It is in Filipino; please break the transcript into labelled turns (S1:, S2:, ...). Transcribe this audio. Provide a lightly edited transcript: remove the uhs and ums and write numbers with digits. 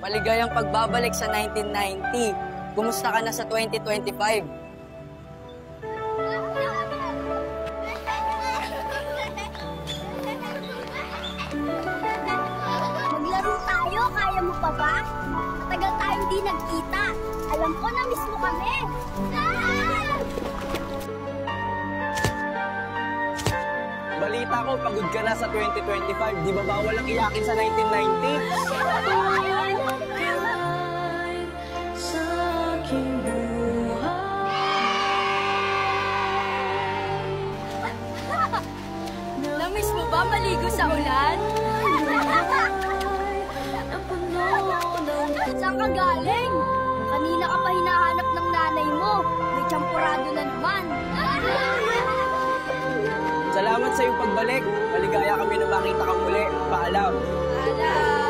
S1: Maligayang pagbabalik sa 1990. Kumusta ka na sa 2025?
S2: Maglaro tayo, kaya mo pa ba? Matagal tayong di nagkita. Alam ko na miss mo kami.
S3: Balita ko, pagod ka na sa 2025. Di ba bawal ang iyakin sa 1990?
S2: Namiss mo ba maligo sa ulan? Saan ka galing? Kanina ka pa hinahanap ng nanay mo. May tsampurado na naman.
S3: Salamat sa iyong pagbalik. Maligaya kami na makita ka muli. Paalam.
S2: Paalam.